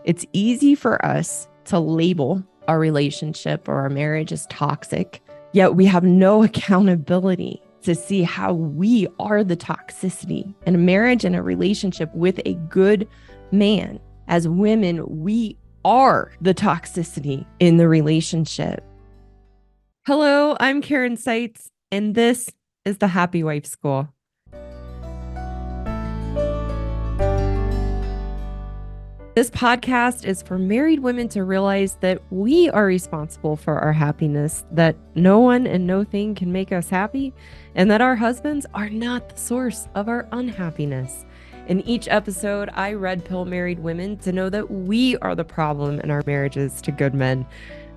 It's easy for us to label our relationship or our marriage as toxic, yet we have no accountability to see how we are the toxicity in a marriage and a relationship with a good man. As women, we are the toxicity in the relationship. Hello, I'm Karen Seitz, and this is the Happy Wife School. This podcast is for married women to realize that we are responsible for our happiness, that no one and no thing can make us happy, and that our husbands are not the source of our unhappiness. In each episode, I red pill married women to know that we are the problem in our marriages to good men.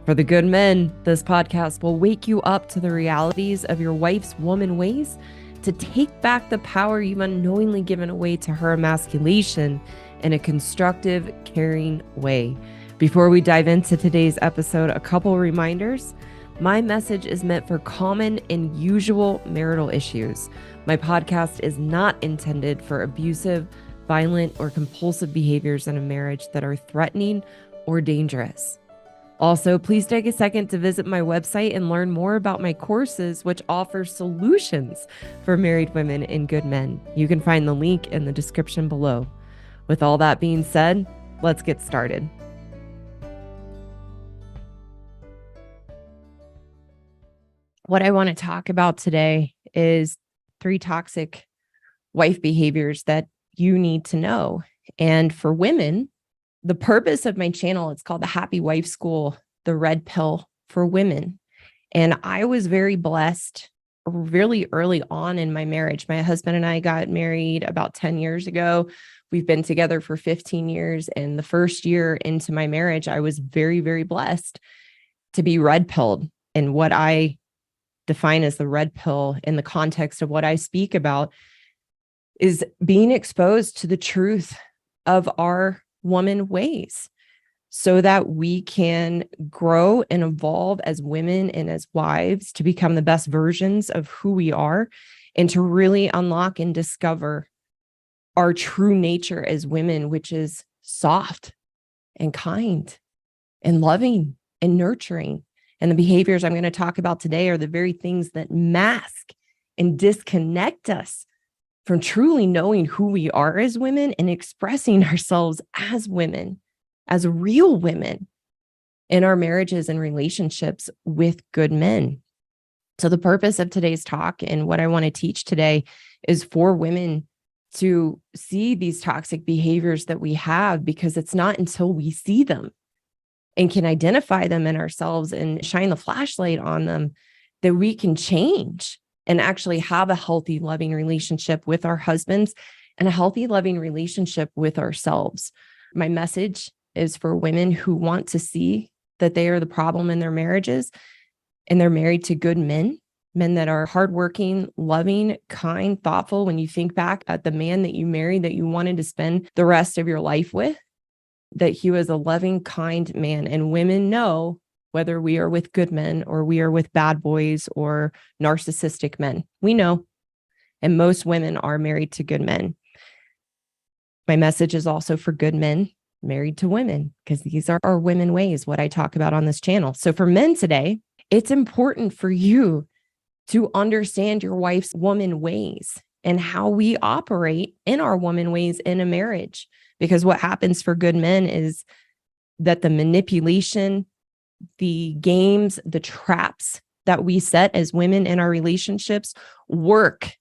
For the good men, this podcast will wake you up to the realities of your wife's woman ways, to take back the power you've unknowingly given away to her emasculation in a constructive, caring way. Before we dive into today's episode, a couple reminders. My message is meant for common and usual marital issues. My podcast is not intended for abusive, violent, or compulsive behaviors in a marriage that are threatening or dangerous. Also, please take a second to visit my website and learn more about my courses, which offer solutions for married women and good men. You can find the link in the description below. With all that being said, let's get started. What I want to talk about today is 3 toxic wife behaviors that you need to know. And for women, the purpose of my channel, it's called the Happy Wife School, the Red Pill for Women. And I was very blessed really early on in my marriage. My husband and I got married about 10 years ago. We've been together for 15 years. And the first year into my marriage, I was very, very blessed to be red pilled. And what I define as the red pill in the context of what I speak about is being exposed to the truth of our woman ways so that we can grow and evolve as women and as wives to become the best versions of who we are and to really unlock and discover our true nature as women, which is soft and kind and loving and nurturing. And the behaviors I'm going to talk about today are the very things that mask and disconnect us from truly knowing who we are as women and expressing ourselves as women, as real women in our marriages and relationships with good men. So the purpose of today's talk and what I want to teach today is for women to see these toxic behaviors that we have, because it's not until we see them and can identify them in ourselves and shine the flashlight on them that we can change and actually have a healthy, loving relationship with our husbands and a healthy, loving relationship with ourselves. My message is for women who want to see that they are the problem in their marriages and they're married to good men that are hardworking, loving, kind, thoughtful. When you think back at the man that you married, that you wanted to spend the rest of your life with, that he was a loving, kind man. And women know whether we are with good men or we are with bad boys or narcissistic men. We know. And most women are married to good men. My message is also for good men married to women, because these are our women ways, what I talk about on this channel. So for men today, it's important for you to understand your wife's woman ways and how we operate in our woman ways in a marriage. Because what happens for good men is that the manipulation, the games, the traps that we set as women in our relationships work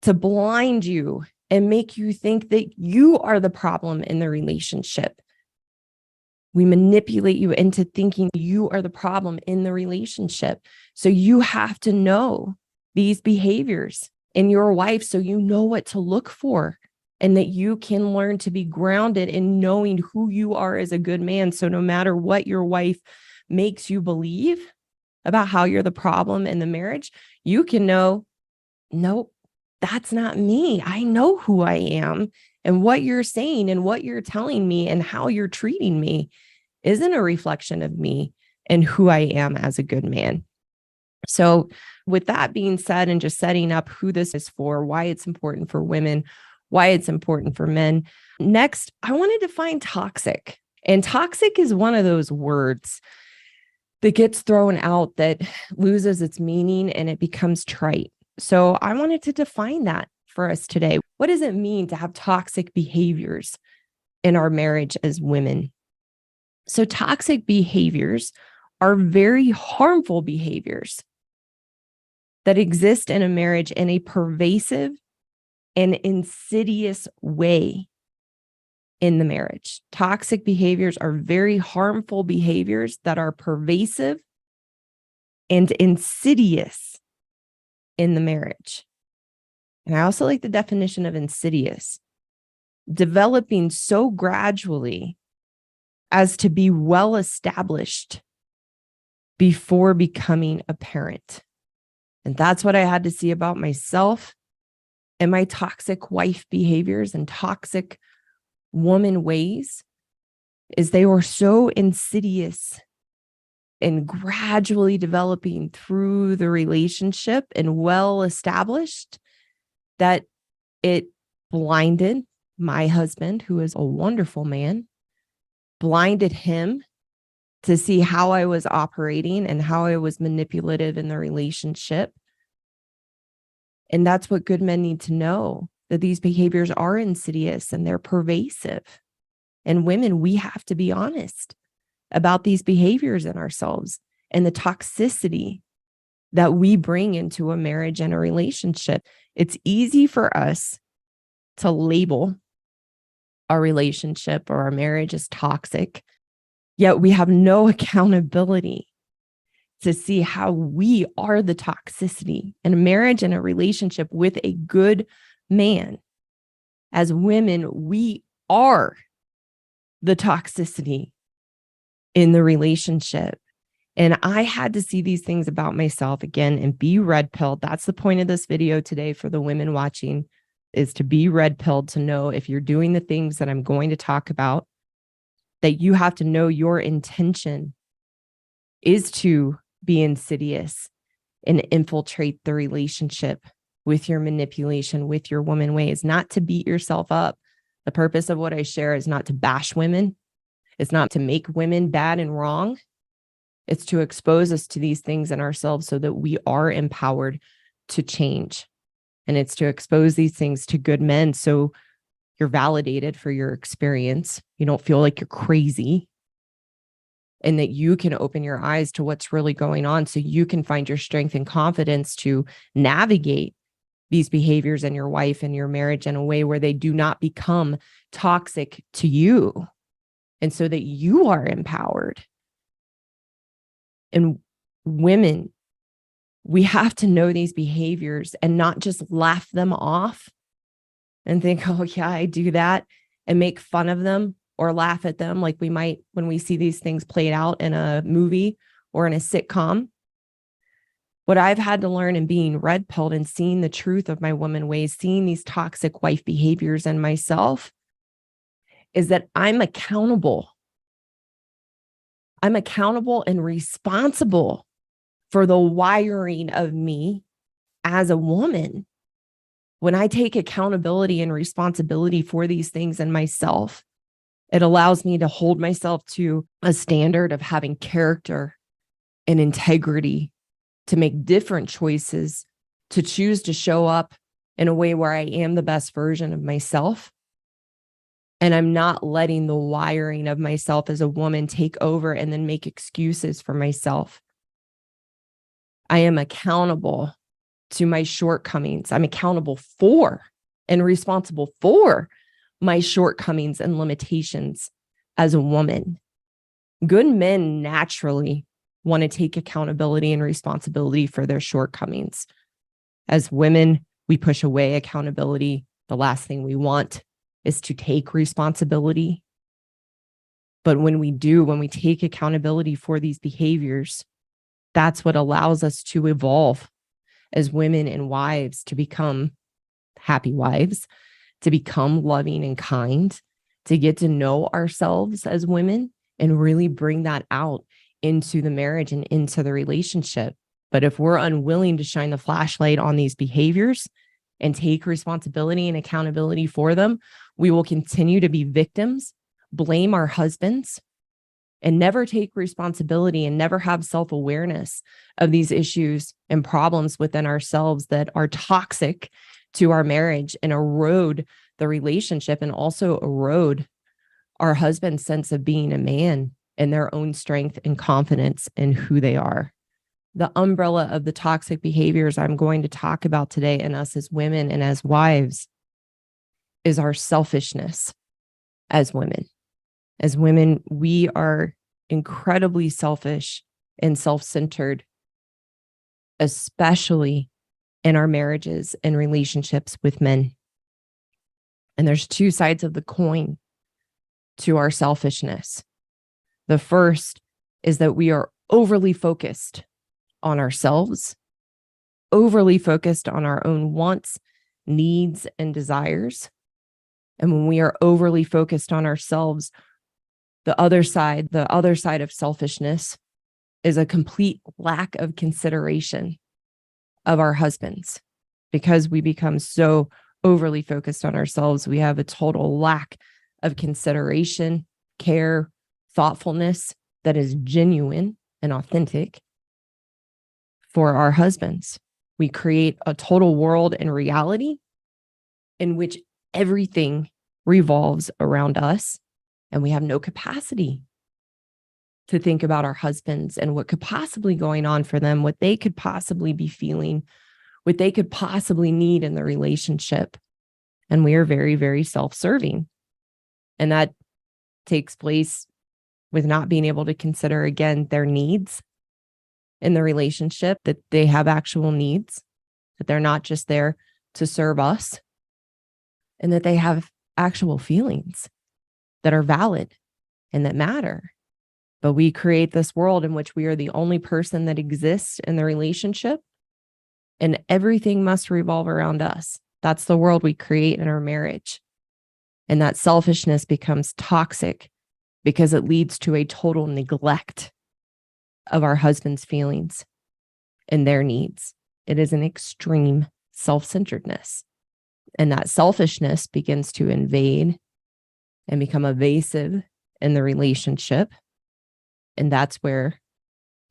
to blind you and make you think that you are the problem in the relationship. We manipulate you into thinking you are the problem in the relationship. So you have to know these behaviors in your wife so you know what to look for and that you can learn to be grounded in knowing who you are as a good man. So no matter what your wife makes you believe about how you're the problem in the marriage, you can know, nope, that's not me. I know who I am, and what you're saying and what you're telling me and how you're treating me isn't a reflection of me and who I am as a good man. So with that being said, and just setting up who this is for, why it's important for women, why it's important for men, Next, I want to define toxic. And toxic is one of those words that gets thrown out that loses its meaning and it becomes trite. So I wanted to define that for us today. What does it mean to have toxic behaviors in our marriage as women? So toxic behaviors are very harmful behaviors that exist in a marriage in a pervasive and insidious way in the marriage. Toxic behaviors are very harmful behaviors that are pervasive and insidious in the marriage. And I also like the definition of insidious, developing so gradually as to be well established before becoming apparent. And that's what I had to see about myself and my toxic wife behaviors and toxic woman ways, is they were so insidious and gradually developing through the relationship and well established that it blinded my husband, who is a wonderful man, blinded him to see how I was operating and how I was manipulative in the relationship. And that's what good men need to know, that these behaviors are insidious and they're pervasive. And women, we have to be honest about these behaviors in ourselves and the toxicity that we bring into a marriage and a relationship. It's easy for us to label our relationship or our marriage as toxic, yet we have no accountability to see how we are the toxicity in a marriage and a relationship with a good man. As women, we are the toxicity in the relationship. And I had to see these things about myself again and be red pilled. That's the point of this video today for the women watching, is to be red pilled, to know if you're doing the things that I'm going to talk about, that you have to know your intention is to be insidious and infiltrate the relationship with your manipulation, with your woman ways, not to beat yourself up. The purpose of what I share is not to bash women. It's not to make women bad and wrong. It's to expose us to these things in ourselves so that we are empowered to change. And it's to expose these things to good men so you're validated for your experience. You don't feel like you're crazy, and that you can open your eyes to what's really going on so you can find your strength and confidence to navigate these behaviors in your wife and your marriage in a way where they do not become toxic to you, and so that you are empowered. And women, we have to know these behaviors and not just laugh them off and think, oh yeah, I do that, and make fun of them or laugh at them like we might when we see these things played out in a movie or in a sitcom. What I've had to learn in being red pilled and seeing the truth of my woman ways, seeing these toxic wife behaviors in myself, is that I'm accountable. I'm accountable and responsible for the wiring of me as a woman. When I take accountability and responsibility for these things in myself, it allows me to hold myself to a standard of having character and integrity, to make different choices, to choose to show up in a way where I am the best version of myself. And I'm not letting the wiring of myself as a woman take over and then make excuses for myself. I am accountable to my shortcomings. I'm accountable for and responsible for my shortcomings and limitations as a woman. Good men naturally want to take accountability and responsibility for their shortcomings. As women, we push away accountability. The last thing we want is to take responsibility. But when we do, when we take accountability for these behaviors, that's what allows us to evolve as women and wives, to become happy wives, to become loving and kind, to get to know ourselves as women and really bring that out into the marriage and into the relationship. But if we're unwilling to shine the flashlight on these behaviors and take responsibility and accountability for them, We will continue to be victims, blame our husbands, and never take responsibility and never have self-awareness of these issues and problems within ourselves that are toxic to our marriage and erode the relationship and also erode our husband's sense of being a man and their own strength and confidence in who they are. The umbrella of the toxic behaviors I'm going to talk about today in us as women and as wives is our selfishness as women. As women, we are incredibly selfish and self-centered, especially in our marriages and relationships with men. And there's two sides of the coin to our selfishness. The first is that we are overly focused on ourselves, overly focused on our own wants, needs, and desires. And when we are overly focused on ourselves, the other side of selfishness is a complete lack of consideration of our husbands. Because we become so overly focused on ourselves, we have a total lack of consideration, care, thoughtfulness that is genuine and authentic for our husbands. We create a total world and reality in which everything revolves around us, and we have no capacity to think about our husbands and what could possibly going on for them, what they could possibly be feeling, what they could possibly need in the relationship. And we are very, very self-serving. And that takes place with not being able to consider, again, their needs in the relationship, that they have actual needs, that they're not just there to serve us, and that they have actual feelings that are valid and that matter. But we create this world in which we are the only person that exists in the relationship, and everything must revolve around us. That's the world we create in our marriage. And that selfishness becomes toxic because it leads to a total neglect of our husband's feelings and their needs. It is an extreme self-centeredness. And that selfishness begins to invade and become evasive in the relationship. And that's where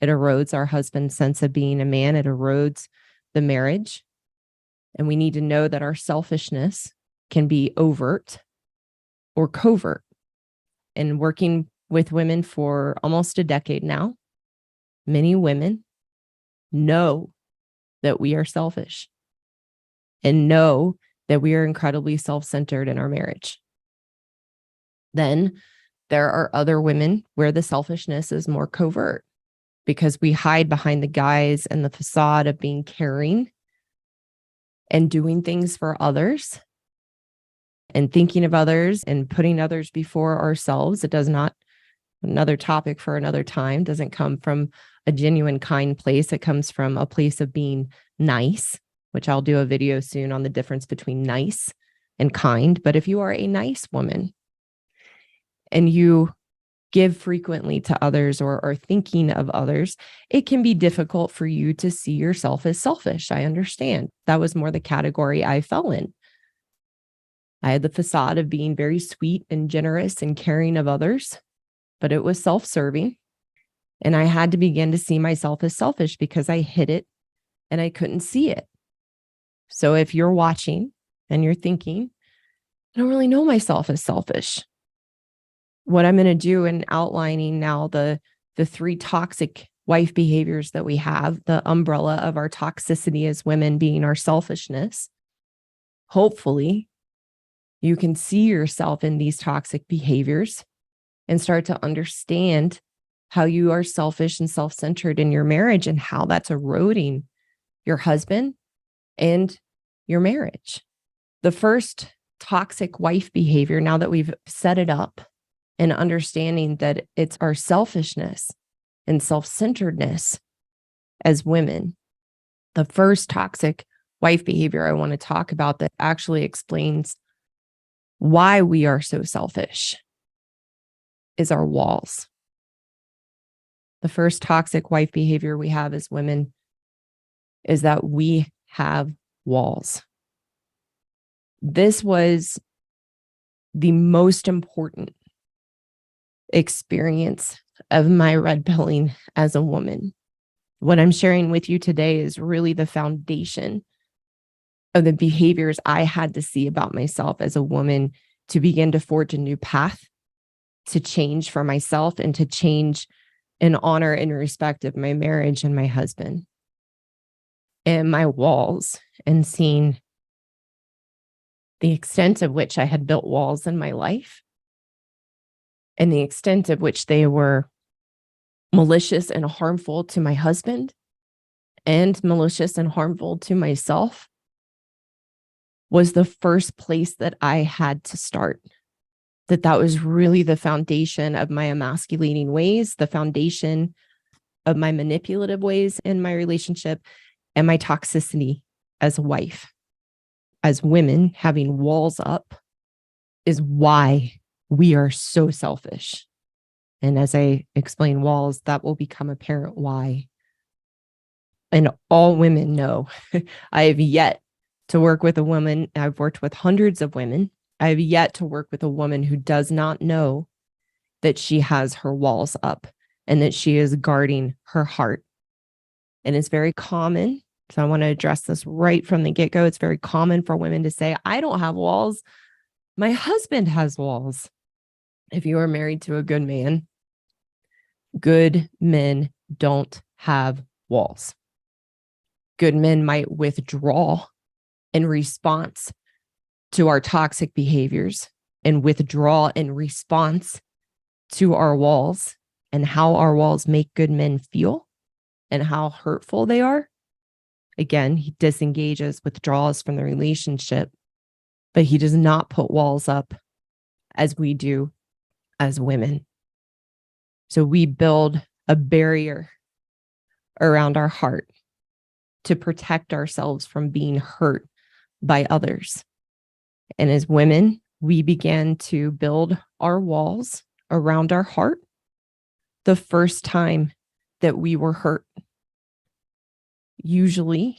it erodes our husband's sense of being a man. It erodes the marriage. And we need to know that our selfishness can be overt or covert. And working with women for almost a decade now, many women know that we are selfish and know that we are incredibly self-centered in our marriage. Then there are other women where the selfishness is more covert because we hide behind the guise and the facade of being caring and doing things for others and thinking of others and putting others before ourselves. It does not, another topic for another time, doesn't come from a genuine kind place. It comes from a place of being nice, which I'll do a video soon on the difference between nice and kind. But if you are a nice woman and you give frequently to others or are thinking of others, it can be difficult for you to see yourself as selfish. I understand. That was more the category I fell in. I had the facade of being very sweet and generous and caring of others, but it was self-serving. And I had to begin to see myself as selfish because I hid it and I couldn't see it. So if you're watching and you're thinking, I don't really know myself as selfish, what I'm going to do in outlining now the three toxic wife behaviors that we have, the umbrella of our toxicity as women being our selfishness. Hopefully, you can see yourself in these toxic behaviors and start to understand how you are selfish and self-centered in your marriage and how that's eroding your husband and your marriage. The first toxic wife behavior, now that we've set it up and understanding that it's our selfishness and self-centeredness as women, the first toxic wife behavior I want to talk about that actually explains why we are so selfish is our walls. The first toxic wife behavior we have as women is that we have walls. This was the most important experience of my red pilling as a woman. What I'm sharing with you today is really the foundation of the behaviors I had to see about myself as a woman to begin to forge a new path, to change for myself and to change in honor and respect of my marriage and my husband and my walls, and seeing the extent of which I had built walls in my life and the extent of which they were malicious and harmful to my husband and malicious and harmful to myself was the first place that I had to start. That was really the foundation of my emasculating ways, the foundation of my manipulative ways in my relationship, and my toxicity as a wife. As women, having walls up is why we are so selfish. And as I explain walls, that will become apparent why. And all women know. I have yet to work with a woman. I've worked with hundreds of women. I have yet to work with a woman who does not know that she has her walls up and that she is guarding her heart. And it's very common. So I want to address this right from the get-go. It's very common for women to say, I don't have walls. My husband has walls. If you are married to a good man, good men don't have walls. Good men might withdraw in response to our toxic behaviors and withdraw in response to our walls and how our walls make good men feel and how hurtful they are. Again, he disengages, withdraws from the relationship, but he does not put walls up as we do as women. So we build a barrier around our heart to protect ourselves from being hurt by others. And as women, we began to build our walls around our heart the first time that we were hurt. Usually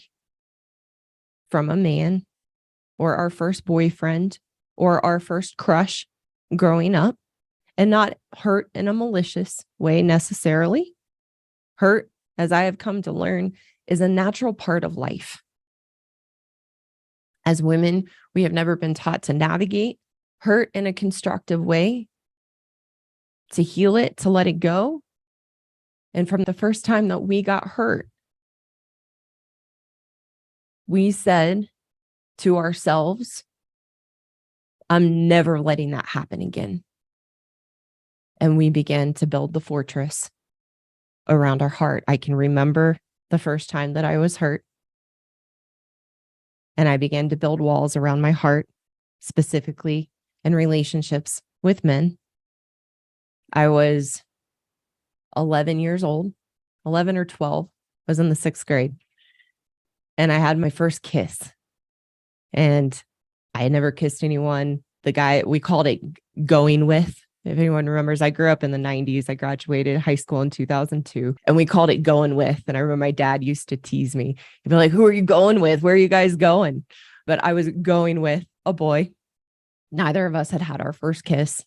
from a man or our first boyfriend or our first crush growing up, and not hurt in a malicious way necessarily. Hurt, as I have come to learn, is a natural part of life. As women, we have never been taught to navigate hurt in a constructive way, to heal it, to let it go. And from the first time that we got hurt, we said to ourselves, I'm never letting that happen again. And we began to build the fortress around our heart. I can remember the first time that I was hurt. And I began to build walls around my heart, specifically in relationships with men. I was 11 years old, 11 or 12. I was in the 6th grade. And I had my first kiss. And I had never kissed anyone. The guy, we called it going with. If anyone remembers, I grew up in the 90s. I graduated high school in 2002, and we called it going with. And I remember my dad used to tease me. He'd be like, who are you going with? Where are you guys going? But I was going with a boy. Neither of us had had our first kiss.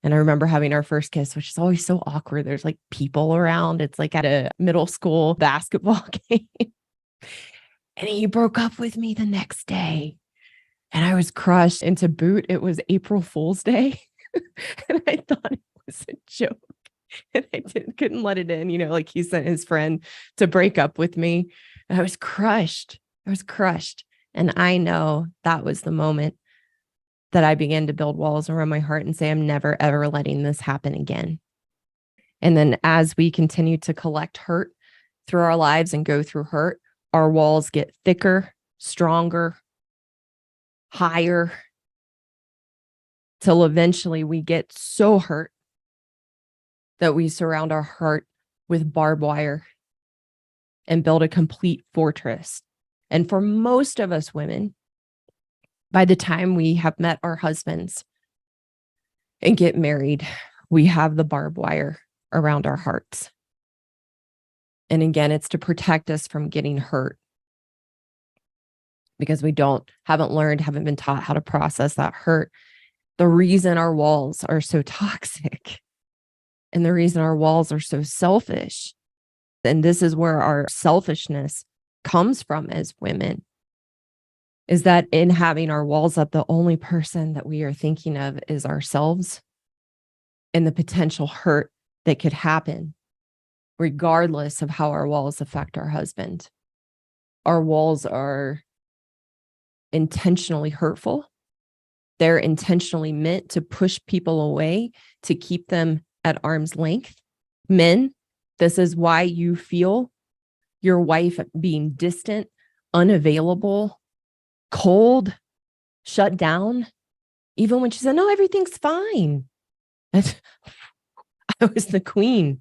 And I remember having our first kiss, which is always so awkward. There's like people around. It's like at a middle school basketball game. And he broke up with me the next day. And I was crushed. And to boot, it was April Fool's Day. And I thought it was a joke. And I couldn't let it in. Like he sent his friend to break up with me. And I was crushed. I was crushed. And I know that was the moment that I began to build walls around my heart and say, I'm never, ever letting this happen again. And then as we continue to collect hurt through our lives and go through hurt, our walls get thicker, stronger, higher, till eventually we get so hurt that we surround our heart with barbed wire and build a complete fortress. And for most of us women, by the time we have met our husbands and get married, we have the barbed wire around our hearts. And again, it's to protect us from getting hurt because we haven't learned, haven't been taught how to process that hurt. The reason our walls are so toxic and the reason our walls are so selfish, and this is where our selfishness comes from as women, is that in having our walls up, the only person that we are thinking of is ourselves and the potential hurt that could happen, regardless of how our walls affect our husband. Our walls are intentionally hurtful. They're intentionally meant to push people away, to keep them at arm's length. Men, this is why you feel your wife being distant, unavailable, cold, shut down, even when she said, no, everything's fine. I was the queen.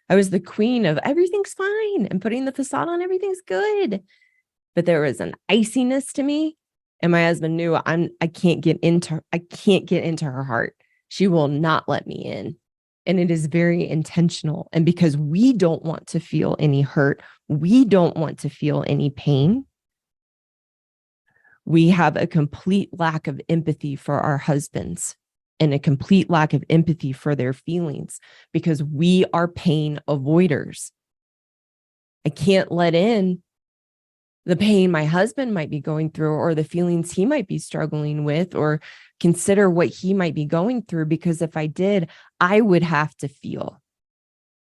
I was the queen of everything's fine and putting the facade on, everything's good. But there was an iciness to me. And my husband knew I can't get into her heart. She will not let me in. And it is very intentional. And because we don't want to feel any hurt, we don't want to feel any pain, we have a complete lack of empathy for our husbands and a complete lack of empathy for their feelings because we are pain avoiders. I can't let in the pain my husband might be going through or the feelings he might be struggling with or consider what he might be going through, because if I did, I would have to feel.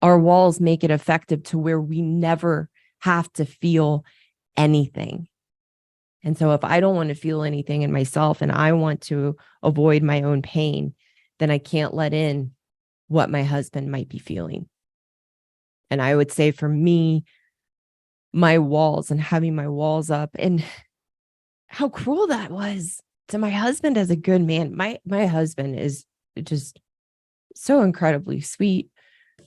Our walls make it effective to where we never have to feel anything. And so if I don't want to feel anything in myself and I want to avoid my own pain, then I can't let in what my husband might be feeling. And I would say for me, my walls and having my walls up, and how cruel that was to my husband as a good man. My husband is just so incredibly sweet,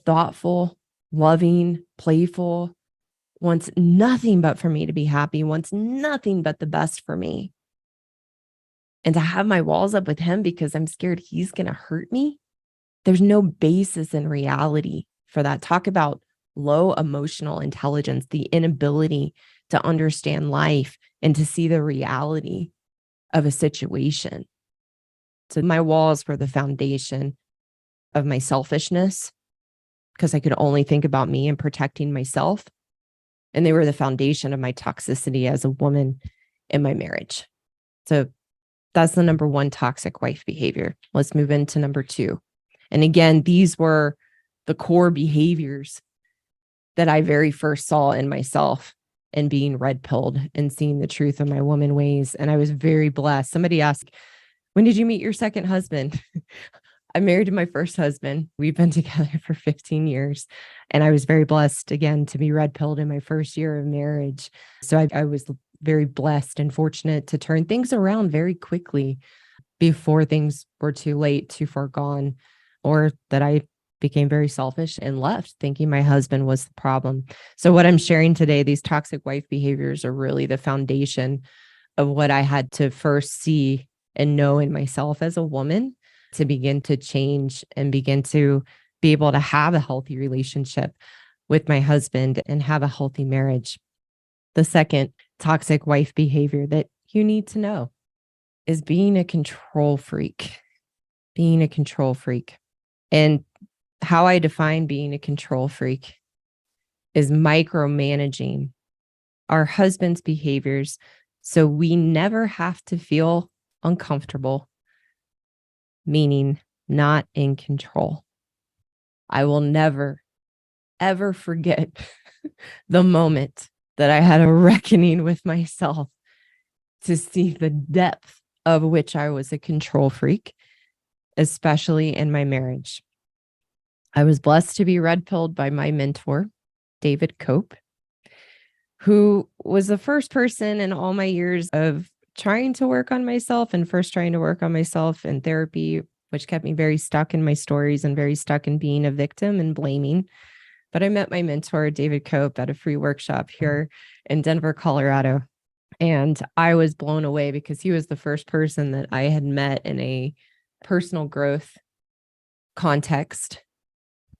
thoughtful, loving, playful, wants nothing but for me to be happy, wants nothing but the best for me. And to have my walls up with him because I'm scared he's going to hurt me, there's no basis in reality for that. Talk about low emotional intelligence, the inability to understand life and to see the reality of a situation. So my walls were the foundation of my selfishness because I could only think about me and protecting myself. And they were the foundation of my toxicity as a woman in my marriage. So that's the number one toxic wife behavior. Let's move into number two. And again, these were the core behaviors that I very first saw in myself and being red pilled and seeing the truth of my woman ways. And I was very blessed. Somebody asked, when did you meet your second husband? I'm married to my first husband. We've been together for 15 years. And I was very blessed, again, to be red pilled in my first year of marriage. So I was very blessed and fortunate to turn things around very quickly before things were too late, too far gone, or that I became very selfish and left thinking my husband was the problem. So what I'm sharing today, these toxic wife behaviors are really the foundation of what I had to first see and know in myself as a woman to begin to change and begin to be able to have a healthy relationship with my husband and have a healthy marriage. The second toxic wife behavior that you need to know is being a control freak. Being a control freak. And how I define being a control freak is micromanaging our husband's behaviors so we never have to feel uncomfortable, meaning not in control. I will never, ever forget the moment that I had a reckoning with myself to see the depth of which I was a control freak, especially in my marriage. I was blessed to be red pilled by my mentor, David Cope, who was the first person in all my years of trying to work on myself and first trying to work on myself in therapy, which kept me very stuck in my stories and very stuck in being a victim and blaming. But I met my mentor, David Cope, at a free workshop here in Denver, Colorado. And I was blown away because he was the first person that I had met in a personal growth context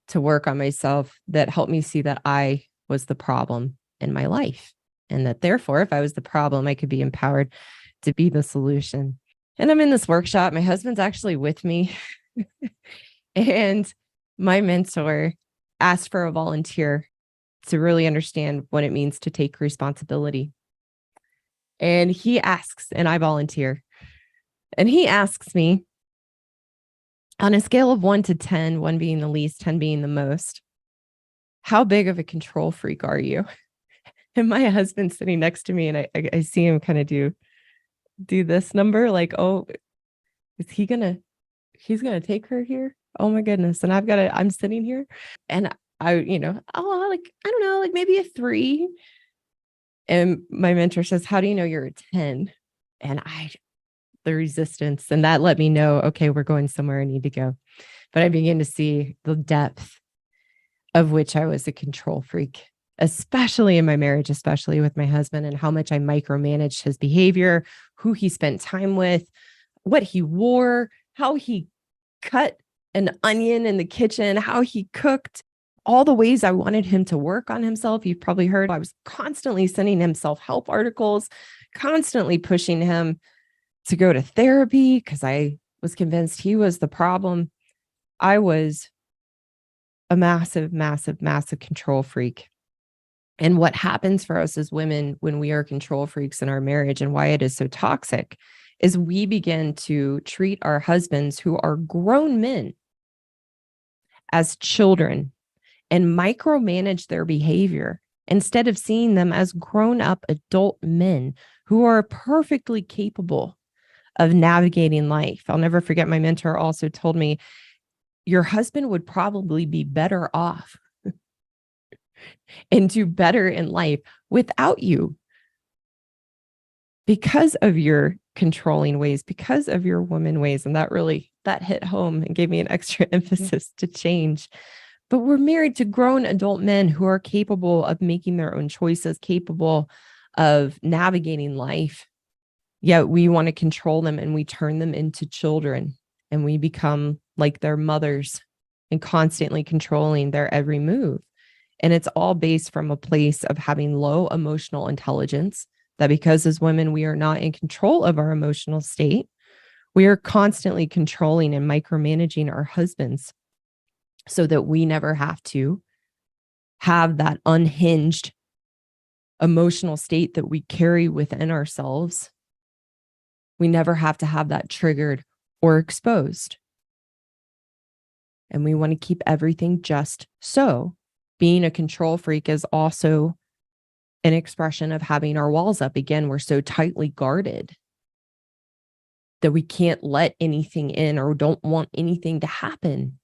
to work on myself that helped me see that I was the problem in my life. And that therefore, if I was the problem, I could be empowered to be the solution. And I'm in this workshop. My husband's actually with me. And my mentor asked for a volunteer to really understand what it means to take responsibility. And he asks, and I volunteer. And he asks me, on a scale of 1 to 10, 1 being the least, 10 being the most, how big of a control freak are you? And my husband's sitting next to me, and I see him kind of do this number, like, oh, is he's gonna take her here? Oh my goodness. And I'm sitting here and I don't know, like maybe a 3. And my mentor says, how do you know you're a 10? And the resistance, and that let me know, okay, we're going somewhere I need to go. But I began to see the depth of which I was a control freak, especially in my marriage, especially with my husband, and how much I micromanaged his behavior, who he spent time with, what he wore, how he cut an onion in the kitchen, how he cooked, all the ways I wanted him to work on himself. You've probably heard I was constantly sending him self-help articles, constantly pushing him to go to therapy because I was convinced he was the problem. I was a massive, massive, massive control freak. And what happens for us as women when we are control freaks in our marriage, and why it is so toxic, is we begin to treat our husbands, who are grown men, as children and micromanage their behavior instead of seeing them as grown up adult men who are perfectly capable of navigating life. I'll never forget, my mentor also told me, your husband would probably be better off and do better in life without you because of your controlling ways, because of your woman ways. And that hit home and gave me an extra emphasis to change. But we're married to grown adult men who are capable of making their own choices, capable of navigating life. Yet we want to control them, and we turn them into children, and we become like their mothers and constantly controlling their every move. And it's all based from a place of having low emotional intelligence, that because as women, we are not in control of our emotional state. We are constantly controlling and micromanaging our husbands so that we never have to have that unhinged emotional state that we carry within ourselves. We never have to have that triggered or exposed. And we want to keep everything just so. Being a control freak is also an expression of having our walls up. Again, we're so tightly guarded that we can't let anything in or don't want anything to happen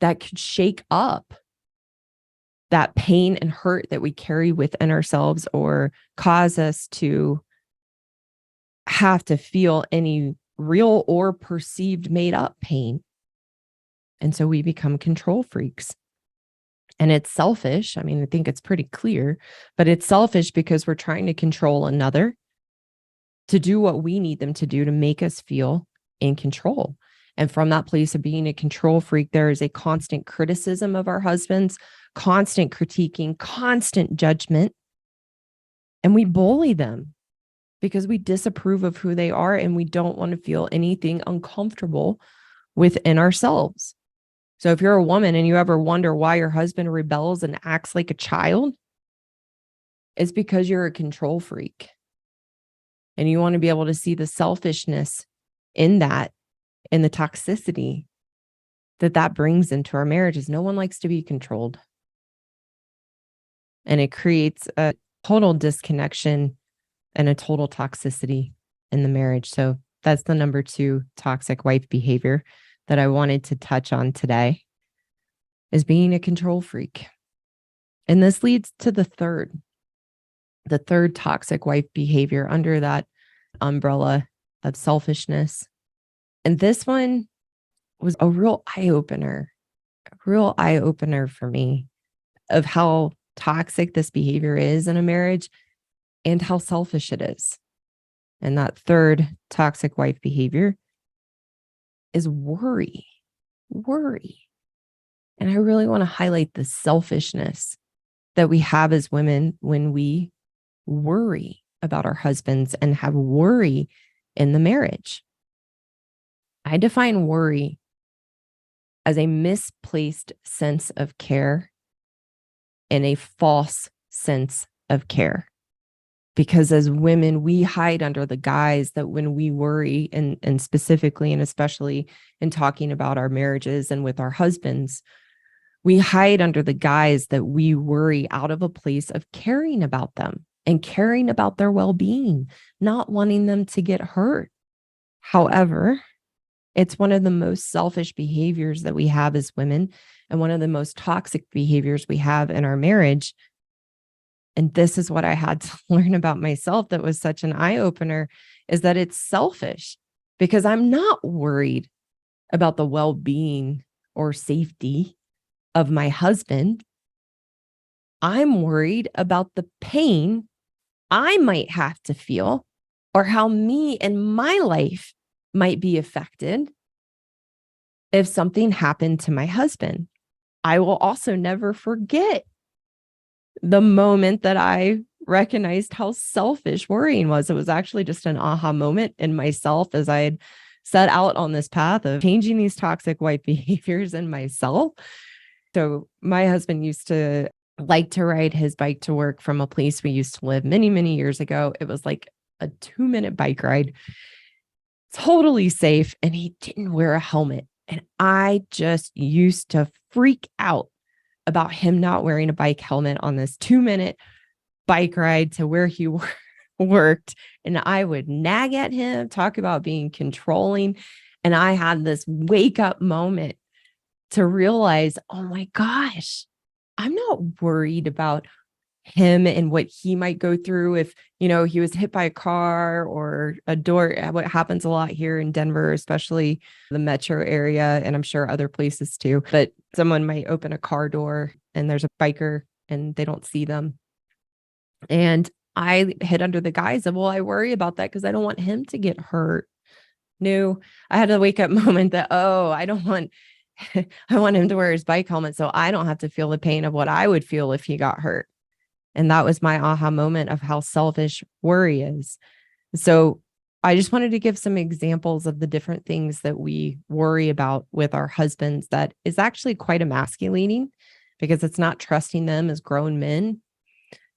that could shake up that pain and hurt that we carry within ourselves, or cause us to have to feel any real or perceived made up pain. And so we become control freaks. And it's selfish. I mean, I think it's pretty clear, but it's selfish because we're trying to control another to do what we need them to do to make us feel in control. And from that place of being a control freak, there is a constant criticism of our husbands, constant critiquing, constant judgment. And we bully them because we disapprove of who they are, and we don't want to feel anything uncomfortable within ourselves. So if you're a woman and you ever wonder why your husband rebels and acts like a child, it's because you're a control freak. And you want to be able to see the selfishness in that, and the toxicity that brings into our marriages. No one likes to be controlled. And it creates a total disconnection and a total toxicity in the marriage. So that's the number 2 toxic wife behavior that I wanted to touch on today, is being a control freak. And this leads to the third toxic wife behavior under that umbrella of selfishness. And this one was a real eye-opener for me of how toxic this behavior is in a marriage and how selfish it is. And that third toxic wife behavior is worry. And I really want to highlight the selfishness that we have as women when we worry about our husbands and have worry in the marriage. I define worry as a misplaced sense of care and a false sense of care. Because as women, we hide under the guise that when we worry, and specifically and especially in talking about our marriages and with our husbands, we hide under the guise that we worry out of a place of caring about them and caring about their well-being, not wanting them to get hurt. However, it's one of the most selfish behaviors that we have as women and one of the most toxic behaviors we have in our marriage. And this is what I had to learn about myself that was such an eye-opener, is that it's selfish because I'm not worried about the well-being or safety of my husband. I'm worried about the pain I might have to feel or how me and my life might be affected if something happened to my husband. I will also never forget the moment that I recognized how selfish worrying was. It was actually just an aha moment in myself as I had set out on this path of changing these toxic wife behaviors in myself. So my husband used to like to ride his bike to work from a place we used to live many, many years ago. It was like a 2-minute bike ride, totally safe. And he didn't wear a helmet. And I just used to freak out about him not wearing a bike helmet on this 2-minute bike ride to where he worked. And I would nag at him, talk about being controlling. And I had this wake up moment to realize, oh my gosh, I'm not worried about him and what he might go through if, he was hit by a car or a door. What happens a lot here in Denver, especially the metro area, and I'm sure other places too, but someone might open a car door and there's a biker and they don't see them. And I hid under the guise of, well, I worry about that because I don't want him to get hurt. No, I had a wake up moment that, I don't want I want him to wear his bike helmet so I don't have to feel the pain of what I would feel if he got hurt. And that was my aha moment of how selfish worry is. So I just wanted to give some examples of the different things that we worry about with our husbands that is actually quite emasculating because it's not trusting them as grown men.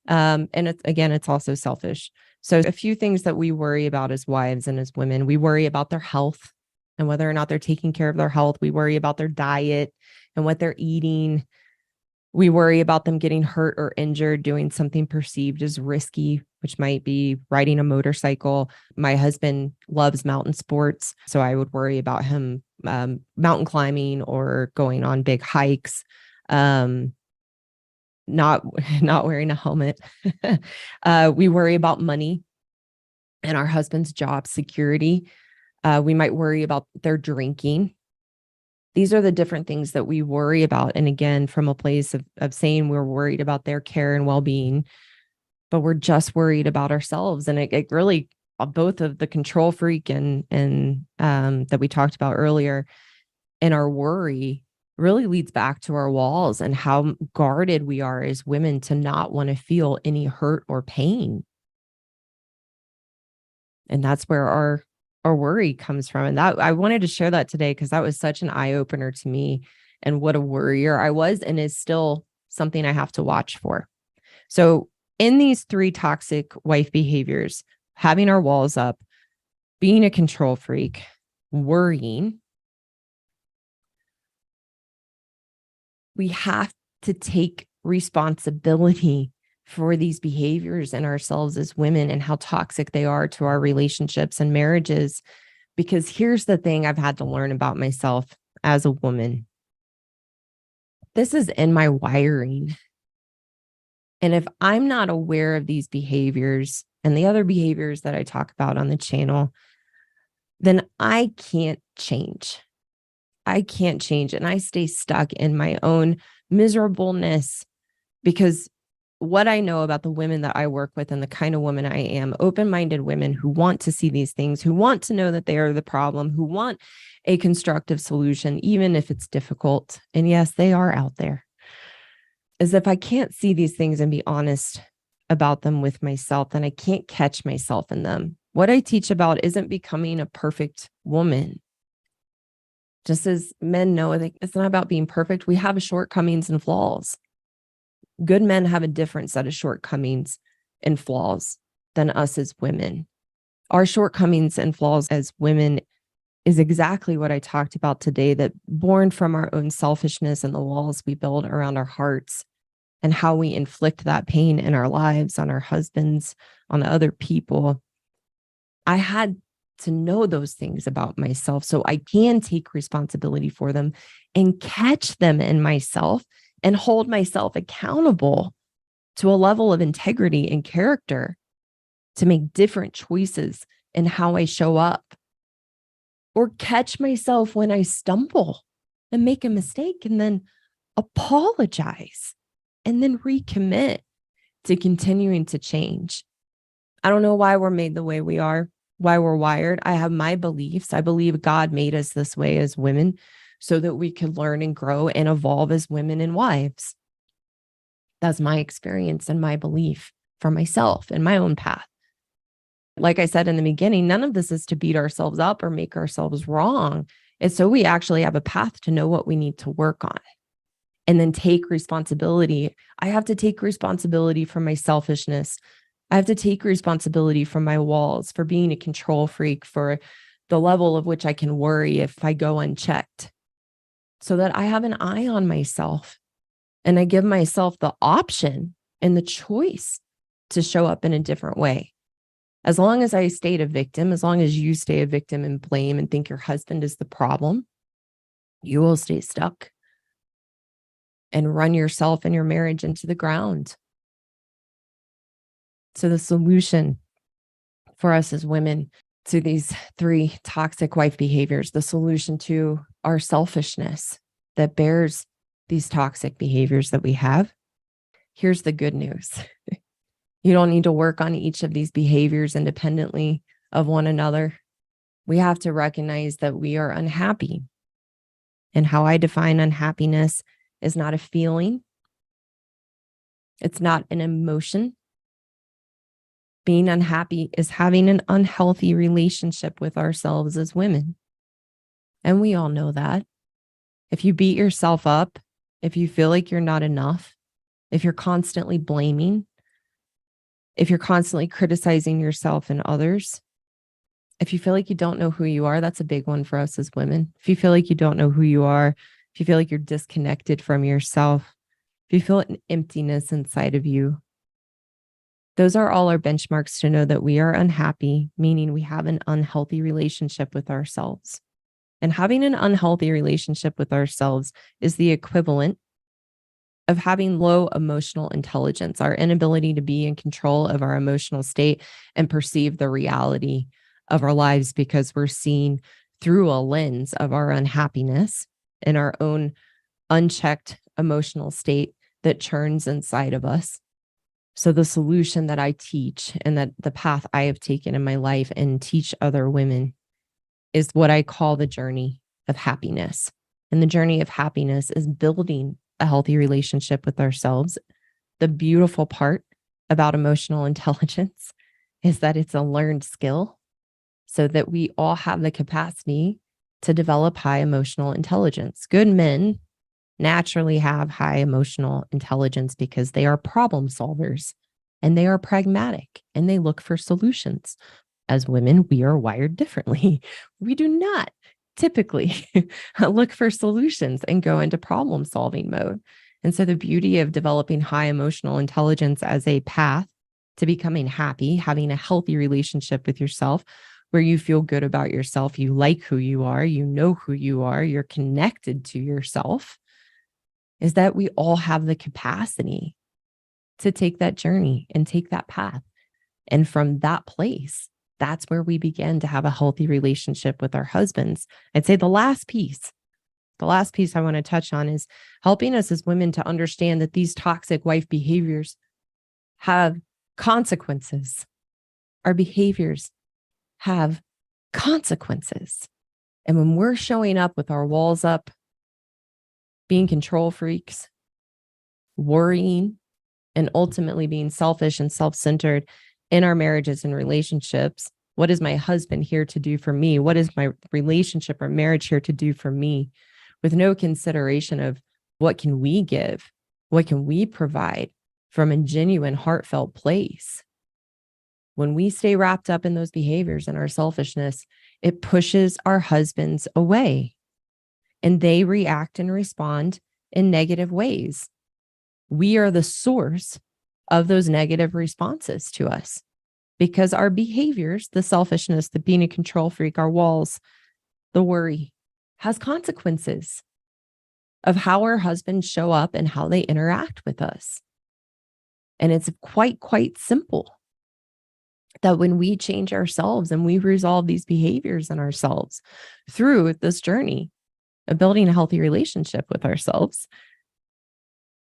And it's also selfish. So a few things that we worry about as wives and as women, we worry about their health and whether or not they're taking care of their health. We worry about their diet and what they're eating. We worry about them getting hurt or injured doing something perceived as risky, which might be riding a motorcycle. My husband loves mountain sports, so I would worry about him mountain climbing or going on big hikes, not wearing a helmet. We worry about money and our husband's job security. We might worry about their drinking. These are the different things that we worry about. And again, from a place of saying we're worried about their care and well-being, but we're just worried about ourselves. And it really, both of the control freak and that we talked about earlier, and our worry really leads back to our walls and how guarded we are as women to not want to feel any hurt or pain. And that's where our worry comes from. And that I wanted to share that today because that was such an eye-opener to me and what a worrier I was and is still something I have to watch for. So in these 3 toxic wife behaviors, having our walls up, being a control freak, worrying, we have to take responsibility for these behaviors in ourselves as women and how toxic they are to our relationships and marriages. Because here's the thing I've had to learn about myself as a woman. This is in my wiring. And if I'm not aware of these behaviors and the other behaviors that I talk about on the channel, then I can't change. I can't change. And I stay stuck in my own miserableness because what I know about the women that I work with and the kind of woman I am, open-minded women who want to see these things, who want to know that they are the problem, who want a constructive solution, even if it's difficult. And yes, they are out there. Is if I can't see these things and be honest about them with myself, then I can't catch myself in them. What I teach about isn't becoming a perfect woman. Just as men know, it's not about being perfect. We have shortcomings and flaws. Good men have a different set of shortcomings and flaws than us as women. Our shortcomings and flaws as women is exactly what I talked about today, that born from our own selfishness and the walls we build around our hearts and how we inflict that pain in our lives, on our husbands, on other people. I had to know those things about myself so I can take responsibility for them and catch them in myself and hold myself accountable to a level of integrity and character to make different choices in how I show up, or catch myself when I stumble and make a mistake and then apologize and then recommit to continuing to change. I don't know why we're made the way we are, why we're wired. I have my beliefs. I believe God made us this way as women so that we could learn and grow and evolve as women and wives. That's my experience and my belief for myself and my own path. Like I said in the beginning, none of this is to beat ourselves up or make ourselves wrong. It's so we actually have a path to know what we need to work on and then take responsibility. I have to take responsibility for my selfishness. I have to take responsibility for my walls, for being a control freak, for the level of which I can worry if I go unchecked, so that I have an eye on myself and I give myself the option and the choice to show up in a different way. As long as I stayed a victim, as long as you stay a victim and blame and think your husband is the problem, you will stay stuck and run yourself and your marriage into the ground. So the solution for us as women to these 3 toxic wife behaviors, the solution to our selfishness that bears these toxic behaviors that we have, here's the good news. You don't need to work on each of these behaviors independently of one another. We have to recognize that we are unhappy. And how I define unhappiness is not a feeling. It's not an emotion. Being unhappy is having an unhealthy relationship with ourselves as women. And we all know that. If you beat yourself up, if you feel like you're not enough, if you're constantly blaming, if you're constantly criticizing yourself and others, if you feel like you don't know who you are, that's a big one for us as women. If you feel like you don't know who you are, if you feel like you're disconnected from yourself, if you feel an emptiness inside of you, those are all our benchmarks to know that we are unhappy, meaning we have an unhealthy relationship with ourselves. And having an unhealthy relationship with ourselves is the equivalent of having low emotional intelligence, our inability to be in control of our emotional state and perceive the reality of our lives because we're seeing through a lens of our unhappiness and our own unchecked emotional state that churns inside of us. So the solution that I teach and that the path I have taken in my life and teach other women is what I call the journey of happiness. And the journey of happiness is building a healthy relationship with ourselves. The beautiful part about emotional intelligence is that it's a learned skill, so that we all have the capacity to develop high emotional intelligence. Good men naturally have high emotional intelligence because they are problem solvers and they are pragmatic and they look for solutions. As women, we are wired differently. We do not typically look for solutions and go into problem solving mode. And so the beauty of developing high emotional intelligence as a path to becoming happy, having a healthy relationship with yourself, where you feel good about yourself, you like who you are, you know who you are, you're connected to yourself, is that we all have the capacity to take that journey and take that path. And from that place, that's where we begin to have a healthy relationship with our husbands. I'd say the last piece I want to touch on is helping us as women to understand that these toxic wife behaviors have consequences. Our behaviors have consequences. And when we're showing up with our walls up, being control freaks, worrying, and ultimately being selfish and self-centered in our marriages and relationships, What is my husband here to do for me? What is my relationship or marriage here to do for me? With no consideration of what can we give? What can we provide from a genuine, heartfelt place? When we stay wrapped up in those behaviors and our selfishness, it pushes our husbands away and they react and respond in negative ways. We are the source of those negative responses to us because our behaviors, the selfishness, the being a control freak, our walls, the worry, has consequences of how our husbands show up and how they interact with us. And it's quite simple that when we change ourselves and we resolve these behaviors in ourselves through this journey of building a healthy relationship with ourselves,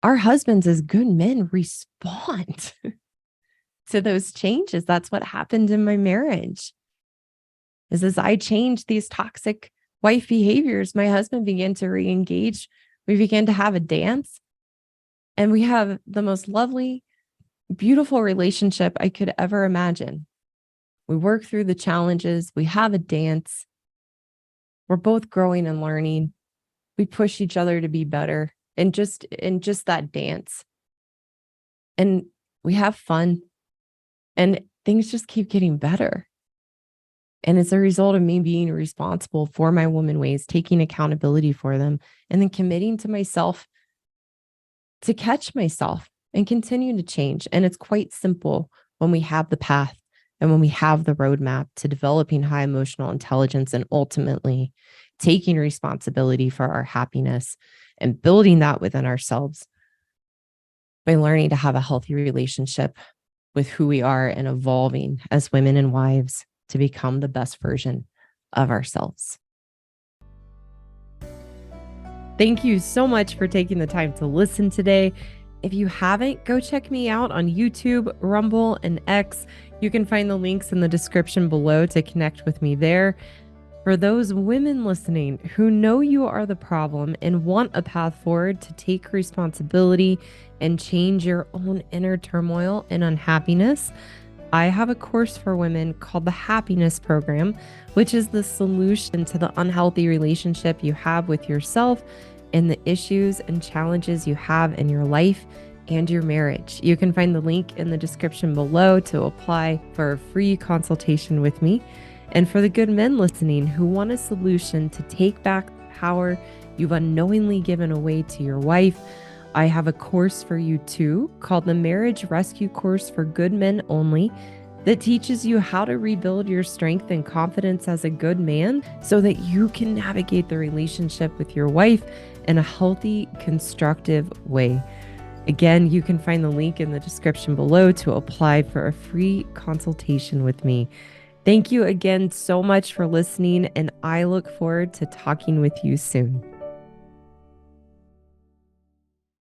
our husbands as good men respond to those changes. That's what happened in my marriage. Is as I changed these toxic wife behaviors, my husband began to re-engage. We began to have a dance, and we have the most lovely, beautiful relationship I could ever imagine. We work through the challenges. We have a dance. We're both growing and learning. We push each other to be better in just that dance. And we have fun, and things just keep getting better. And it's a result of me being responsible for my woman ways, taking accountability for them, and then committing to myself to catch myself and continue to change. And it's quite simple when we have the path and when we have the roadmap to developing high emotional intelligence and ultimately taking responsibility for our happiness and building that within ourselves by learning to have a healthy relationship with who we are and evolving as women and wives to become the best version of ourselves. Thank you so much for taking the time to listen today. If you haven't, go check me out on YouTube, Rumble, and X. You can find the links in the description below to connect with me there. For those women listening who know you are the problem and want a path forward to take responsibility and change your own inner turmoil and unhappiness, I have a course for women called the Happiness Program, which is the solution to the unhealthy relationship you have with yourself and the issues and challenges you have in your life and your marriage. You can find the link in the description below to apply for a free consultation with me. And for the good men listening who want a solution to take back the power you've unknowingly given away to your wife, I have a course for you too called the Marriage Rescue Course for Good Men Only that teaches you how to rebuild your strength and confidence as a good man so that you can navigate the relationship with your wife in a healthy, constructive way. Again, you can find the link in the description below to apply for a free consultation with me. Thank you again so much for listening, and I look forward to talking with you soon.